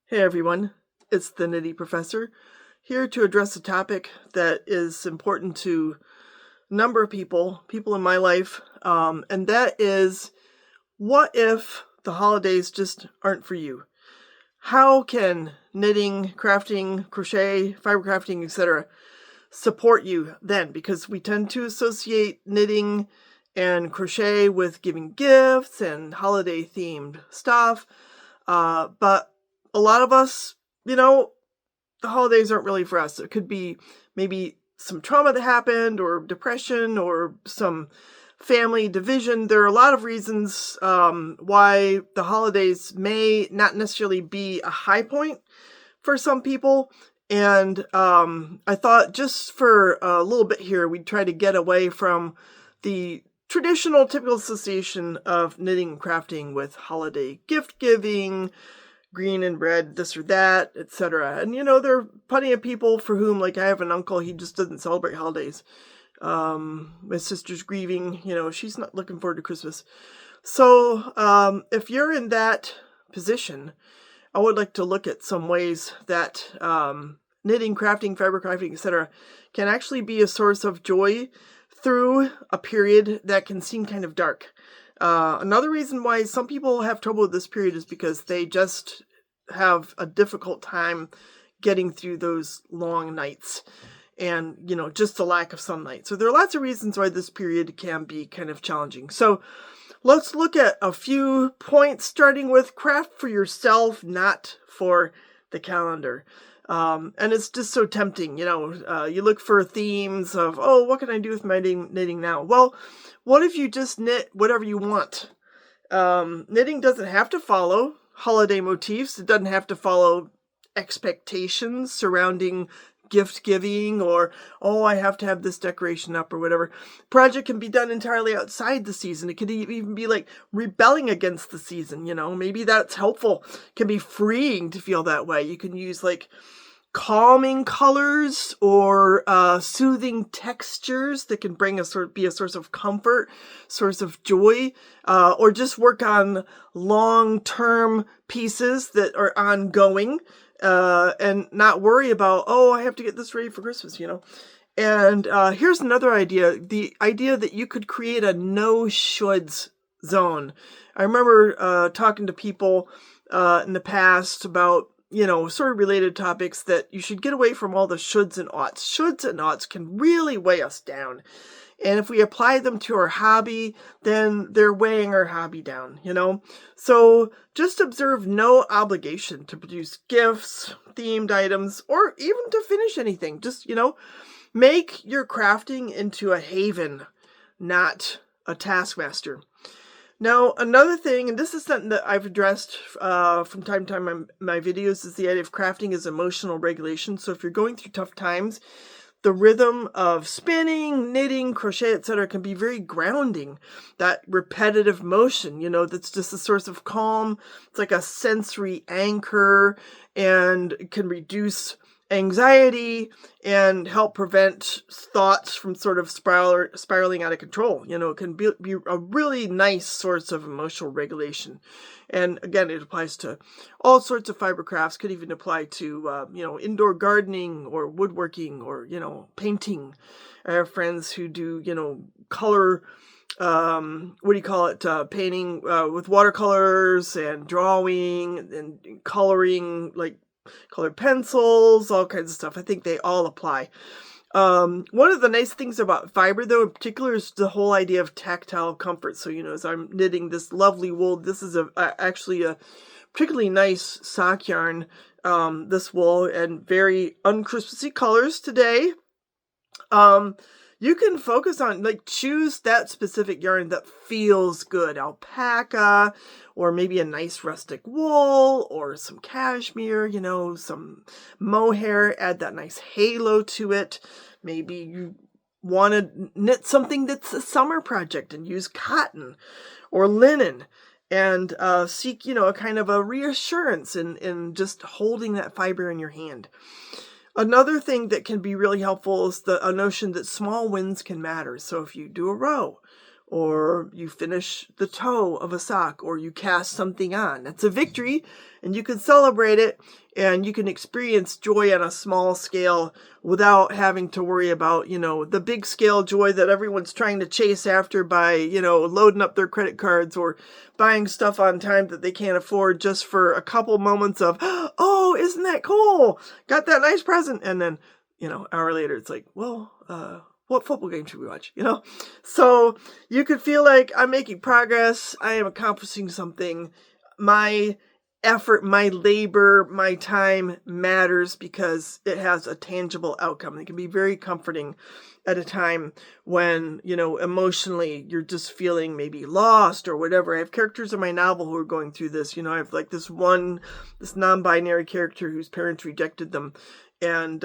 Hey everyone, it's the Nitty Professor, here to address a topic that is important to a number of people in my life, and that is, what if the holidays just aren't for you? How can knitting, crafting, crochet, fiber crafting, etc. support you then? Because we tend to associate knitting and crochet with giving gifts and holiday themed stuff, but a lot of us, you know, the holidays aren't really for us. It could be maybe some trauma that happened, or depression, or some family division. There are a lot of reasons why the holidays may not necessarily be a high point for some people. And I thought just for a little bit here, we'd try to get away from the traditional, typical association of knitting and crafting with holiday gift giving, green and red, this or that, etc. And there are plenty of people for whom, like I have an uncle, he just doesn't celebrate holidays. My sister's grieving, she's not looking forward to Christmas. So if you're in that position, I would like to look at some ways that knitting, crafting, fiber crafting, etc. can actually be a source of joy through a period that can seem kind of dark. Another reason why some people have trouble with this period is because they just have a difficult time getting through those long nights and, just the lack of sunlight. So there are lots of reasons why this period can be kind of challenging. So let's look at a few points, starting with craft for yourself, not for the calendar. And it's just so tempting, you look for themes of, oh, what can I do with my knitting now? Well, what if you just knit whatever you want? Knitting doesn't have to follow holiday motifs. It doesn't have to follow expectations surrounding gift giving, or, oh, I have to have this decoration up, or whatever. Project can be done entirely outside the season. It could even be like rebelling against the season, maybe that's helpful. It can be freeing to feel that way. You can use like calming colors or soothing textures that can be a source of comfort, source of joy, or just work on long-term pieces that are ongoing, and not worry about, oh, I have to get this ready for Christmas, And here's another idea, the idea that you could create a no-shoulds zone. I remember talking to people in the past about sort of related topics, that you should get away from all the shoulds and oughts. Shoulds and oughts can really weigh us down. And if we apply them to our hobby, then they're weighing our hobby down, So just observe no obligation to produce gifts, themed items, or even to finish anything. Just, make your crafting into a haven, not a taskmaster. Now, another thing, and this is something that I've addressed from time to time in my videos, is the idea of crafting as emotional regulation. So if you're going through tough times, the rhythm of spinning, knitting, crochet, etc. can be very grounding. That repetitive motion, that's just a source of calm. It's like a sensory anchor, and can reduce anxiety and help prevent thoughts from sort of spiraling out of control. It can be a really nice source of emotional regulation. And again, it applies to all sorts of fiber crafts. Could even apply to, indoor gardening or woodworking or, painting. I have friends who do, color, painting with watercolors and drawing and coloring, like colored pencils, all kinds of stuff. I think they all apply. One of the nice things about fiber, though, in particular, is the whole idea of tactile comfort. So, as I'm knitting this lovely wool, this is actually a particularly nice sock yarn, this wool, and very unchristmassy colors today. You can focus on, choose that specific yarn that feels good. Alpaca, or maybe a nice rustic wool, or some cashmere, some mohair, add that nice halo to it. Maybe you want to knit something that's a summer project and use cotton or linen, and seek, a kind of a reassurance in just holding that fiber in your hand. Another thing that can be really helpful is a notion that small wins can matter. So if you do a row, or you finish the toe of a sock, or you cast something on. It's a victory, and you can celebrate it, and you can experience joy on a small scale without having to worry about, the big scale joy that everyone's trying to chase after by, loading up their credit cards or buying stuff on time that they can't afford just for a couple moments of, oh, isn't that cool? Got that nice present. And then, an hour later, it's like, well, what football game should we watch? So you could feel like I'm making progress. I am accomplishing something. My effort, my labor, my time matters because it has a tangible outcome. It can be very comforting at a time when, emotionally you're just feeling maybe lost or whatever. I have characters in my novel who are going through this. I have like this non-binary character whose parents rejected them. And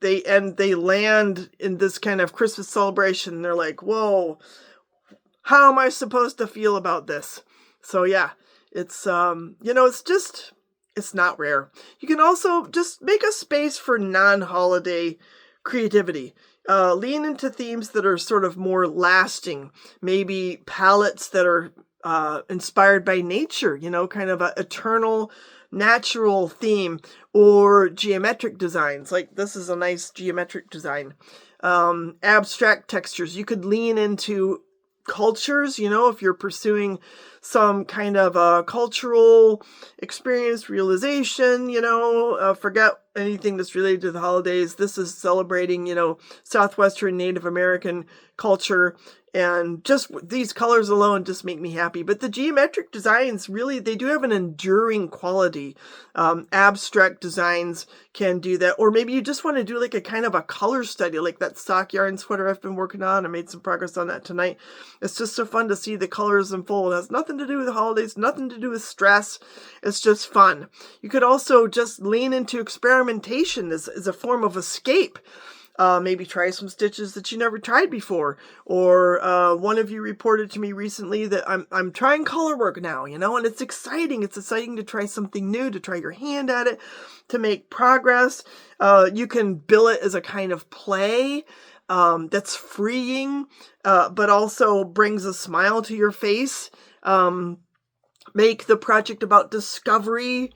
they land in this kind of Christmas celebration. They're like, whoa, how am I supposed to feel about this? So yeah, it's, it's not rare. You can also just make a space for non-holiday creativity. Lean into themes that are sort of more lasting, maybe palettes that are inspired by nature, kind of an eternal natural theme, or geometric designs. Like this is a nice geometric design. Abstract textures. You could lean into cultures, if you're pursuing some kind of a cultural experience, realization, forget anything that's related to the holidays. This is celebrating, Southwestern Native American culture. And just these colors alone just make me happy. But the geometric designs, really, they do have an enduring quality. Abstract designs can do that. Or maybe you just want to do like a kind of a color study, like that sock yarn sweater I've been working on. I made some progress on that tonight. It's just so fun to see the colors unfold. It has nothing to do with the holidays, nothing to do with stress. It's just fun. You could also just lean into experimentation as a form of escape. Maybe try some stitches that you never tried before. Or one of you reported to me recently that I'm trying color work now, and it's exciting. It's exciting to try something new, to try your hand at it, to make progress. You can bill it as a kind of play that's freeing, but also brings a smile to your face. Make the project about discovery,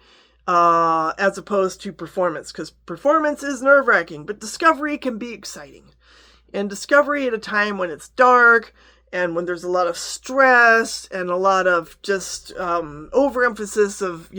as opposed to performance, because performance is nerve-wracking, but discovery can be exciting. And discovery at a time when it's dark and when there's a lot of stress and a lot of just overemphasis of,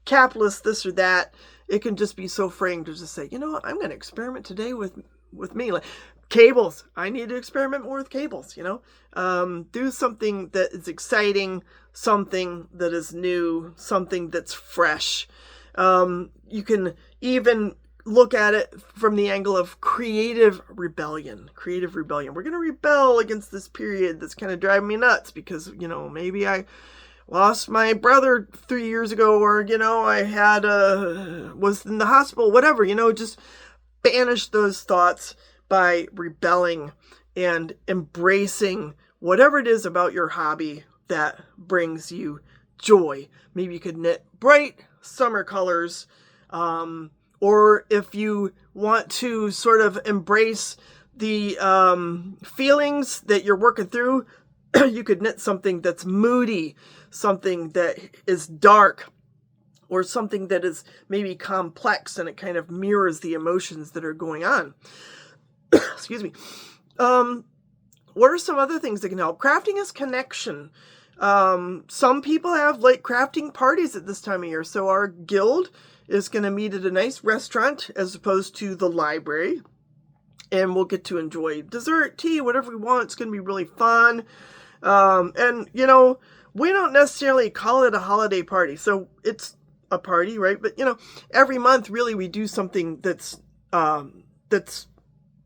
capitalist this or that, it can just be so freeing to just say, I'm going to experiment today with me. Like cables, I need to experiment more with cables, do something that is exciting, something that is new, something that's fresh. You can even look at it from the angle of creative rebellion. We're going to rebel against this period that's kind of driving me nuts because, maybe I lost my brother 3 years ago, or, I had was in the hospital, whatever, just banish those thoughts by rebelling and embracing whatever it is about your hobby that brings you joy. Maybe you could knit bright summer colors, or if you want to sort of embrace the feelings that you're working through, you could knit something that's moody, something that is dark, or something that is maybe complex and it kind of mirrors the emotions that are going on. Excuse me. What are some other things that can help? Crafting is connection. Some people have like crafting parties at this time of year. So our guild is going to meet at a nice restaurant as opposed to the library. And we'll get to enjoy dessert, tea, whatever we want. It's going to be really fun. And, we don't necessarily call it a holiday party. So it's a party, right? But, every month really we do something that's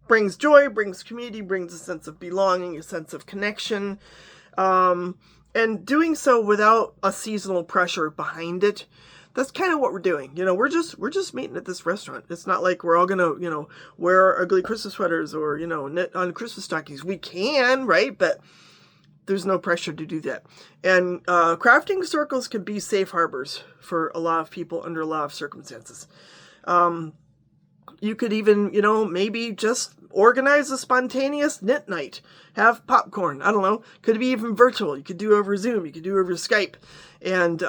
brings joy, brings community, brings a sense of belonging, a sense of connection. And doing so without a seasonal pressure behind it. That's kind of what we're doing. We're just meeting at this restaurant. It's not like we're all gonna, wear ugly Christmas sweaters or, knit on Christmas stockings. We can, right? But there's no pressure to do that. And crafting circles can be safe harbors for a lot of people under a lot of circumstances. You could even, maybe just organize a spontaneous knit night. Have popcorn. I don't know. Could be even virtual. You could do over Zoom. You could do over Skype. And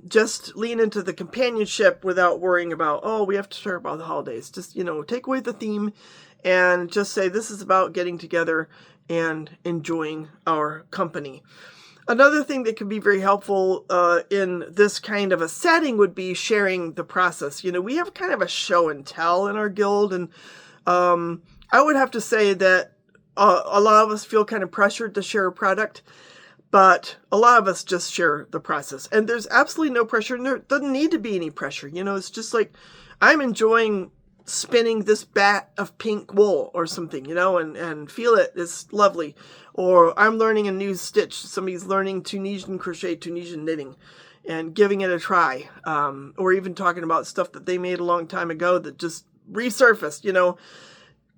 just lean into the companionship without worrying about, oh, we have to talk about the holidays. Just, take away the theme and just say this is about getting together and enjoying our company. Another thing that can be very helpful in this kind of a setting would be sharing the process. We have kind of a show and tell in our guild, and I would have to say that a lot of us feel kind of pressured to share a product, but a lot of us just share the process. And there's absolutely no pressure, and there doesn't need to be any pressure. It's just like, I'm enjoying spinning this bat of pink wool or something, and feel it. It's lovely. Or I'm learning a new stitch. Somebody's learning Tunisian crochet, Tunisian knitting, and giving it a try. Or even talking about stuff that they made a long time ago that just resurfaced,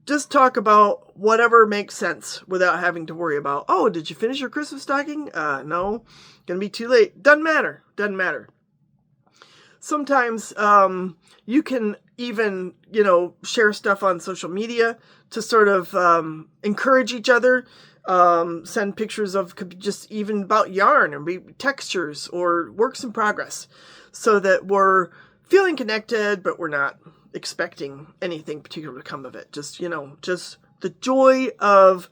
Just talk about whatever makes sense without having to worry about, oh, did you finish your Christmas stocking? No, gonna be too late. Doesn't matter. Sometimes you can even, share stuff on social media to sort of encourage each other. Send pictures of, could be just even about yarn or textures or works in progress, so that we're feeling connected, but we're not expecting anything particular to come of it. Just the joy of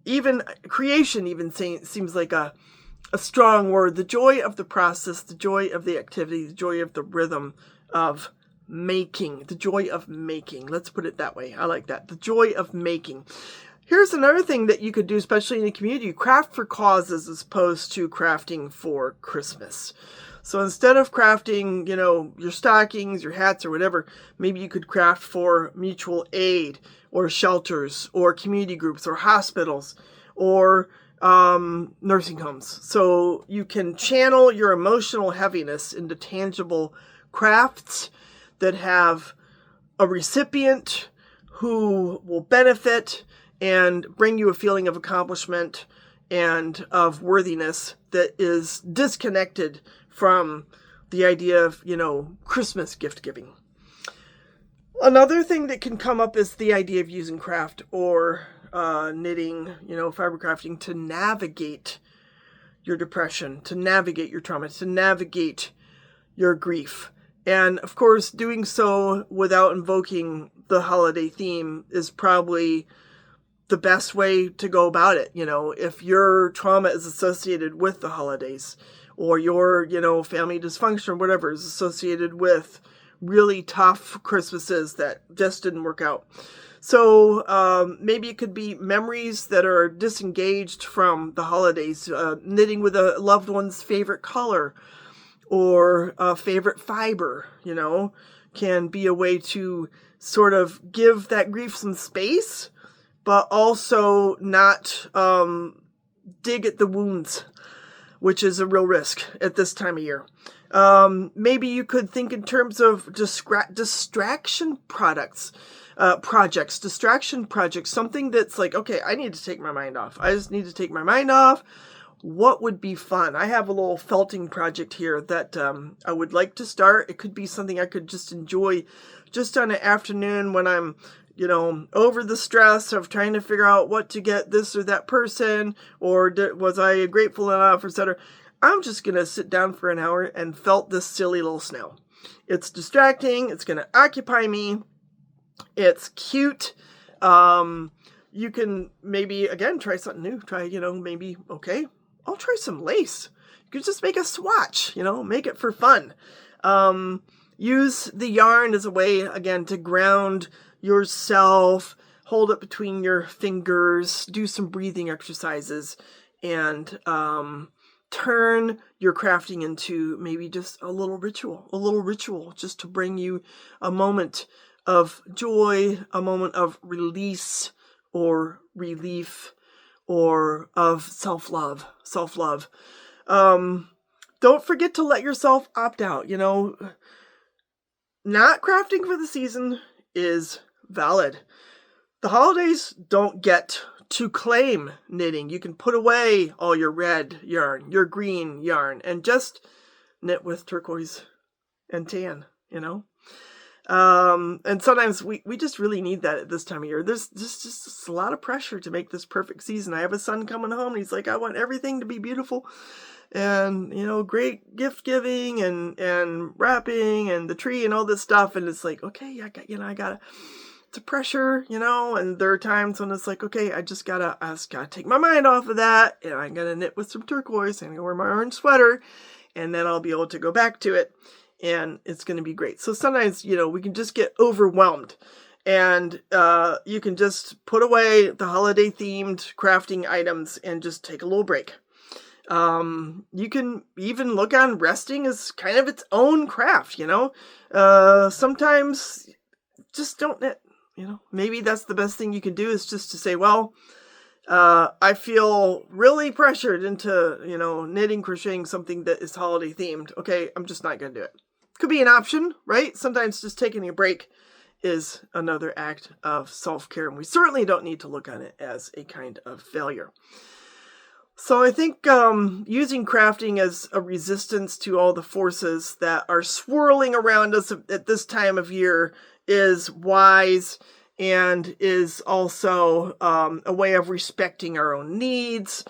even creation, seems like a strong word. The joy of the process, the joy of the activity, the joy of the rhythm of making, the joy of making. Let's put it that way. I like that. The joy of making. Here's another thing that you could do, especially in the community. Craft for causes as opposed to crafting for Christmas. So instead of crafting, your stockings, your hats, or whatever, maybe you could craft for mutual aid or shelters or community groups or hospitals or nursing homes. So you can channel your emotional heaviness into tangible crafts that have a recipient who will benefit and bring you a feeling of accomplishment and of worthiness that is disconnected from the idea of, Christmas gift giving. Another thing that can come up is the idea of using craft or knitting, fiber crafting to navigate your depression, to navigate your trauma, to navigate your grief. And of course, doing so without invoking the holiday theme is probably the best way to go about it. If your trauma is associated with the holidays, or your, family dysfunction or whatever is associated with really tough Christmases that just didn't work out. So maybe it could be memories that are disengaged from the holidays, knitting with a loved one's favorite color or a favorite fiber, can be a way to sort of give that grief some space, but also not dig at the wounds, which is a real risk at this time of year. Maybe you could think in terms of distraction projects, something that's like, okay, I need to take my mind off. I just need to take my mind off. What would be fun? I have a little felting project here that I would like to start. It could be something I could just enjoy just on an afternoon when I'm, over the stress of trying to figure out what to get this or that person, or was I grateful enough, etc. I'm just going to sit down for an hour and felt this silly little snail. It's distracting. It's going to occupy me. It's cute. You can maybe, again, try something new. Try, maybe, okay, I'll try some lace. You could just make a swatch, make it for fun. Use the yarn as a way, again, to ground yourself, hold it between your fingers, do some breathing exercises, and turn your crafting into maybe just a little ritual just to bring you a moment of joy, a moment of release or relief, or of self-love. Don't forget to let yourself opt out. Not crafting for the season is valid. The holidays don't get to claim knitting. You can put away all your red yarn, your green yarn, and just knit with turquoise and tan, And sometimes we just really need that at this time of year. There's just a lot of pressure to make this perfect season. I have a son coming home and he's like, I want everything to be beautiful and, great gift giving and wrapping and the tree and all this stuff. And it's like, okay, I gotta, it's a pressure, and there are times when it's like, okay, I just gotta take my mind off of that, and I'm gonna knit with some turquoise and I'm gonna wear my orange sweater, and then I'll be able to go back to it. And it's going to be great. So sometimes, we can just get overwhelmed, and you can just put away the holiday themed crafting items and just take a little break. You can even look on resting as kind of its own craft, sometimes just don't knit, maybe that's the best thing you can do, is just to say, well, I feel really pressured into, knitting, crocheting something that is holiday themed. Okay, I'm just not going to do it. Could be an option, right? Sometimes just taking a break is another act of self-care, and we certainly don't need to look on it as a kind of failure. So I think using crafting as a resistance to all the forces that are swirling around us at this time of year is wise, and is also a way of respecting our own needs,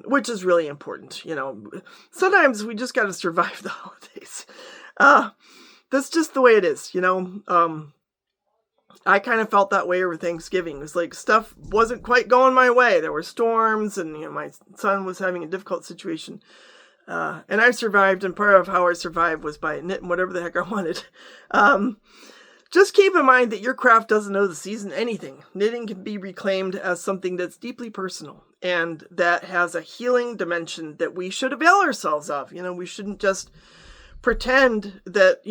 which is really important. Sometimes we just got to survive the holidays. That's just the way it is, I kind of felt that way over Thanksgiving. It was like stuff wasn't quite going my way. There were storms, and my son was having a difficult situation. And I survived, and part of how I survived was by knitting whatever the heck I wanted. Just keep in mind that your craft doesn't know the season, anything. Knitting can be reclaimed as something that's deeply personal, and that has a healing dimension that we should avail ourselves of. We shouldn't just pretend that,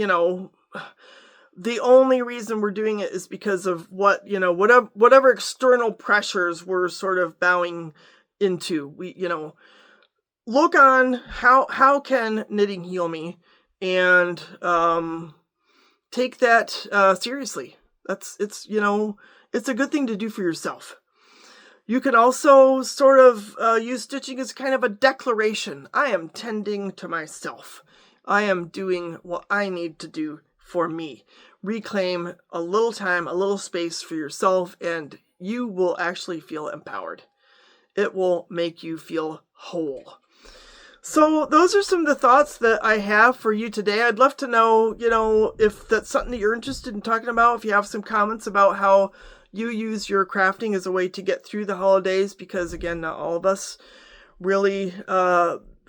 the only reason we're doing it is because of whatever external pressures we're sort of bowing into. We, look on how can knitting heal me, and take that seriously. It's a good thing to do for yourself. You can also sort of use stitching as kind of a declaration. I am tending to myself. I am doing what I need to do for me. Reclaim a little time, a little space for yourself, and you will actually feel empowered. It will make you feel whole. So those are some of the thoughts that I have for you today. I'd love to know, if that's something that you're interested in talking about, if you have some comments about how you use your crafting as a way to get through the holidays, because again, not all of us really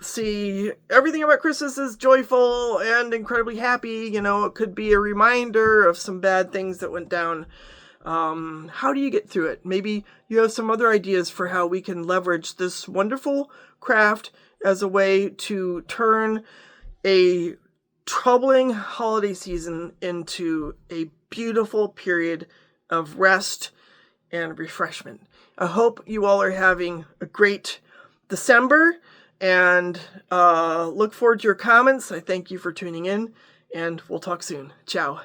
see everything about Christmas as joyful and incredibly happy. It could be a reminder of some bad things that went down. How do you get through it? Maybe you have some other ideas for how we can leverage this wonderful craft as a way to turn a troubling holiday season into a beautiful period of rest and refreshment. I hope you all are having a great December, and look forward to your comments. I thank you for tuning in, and we'll talk soon. Ciao.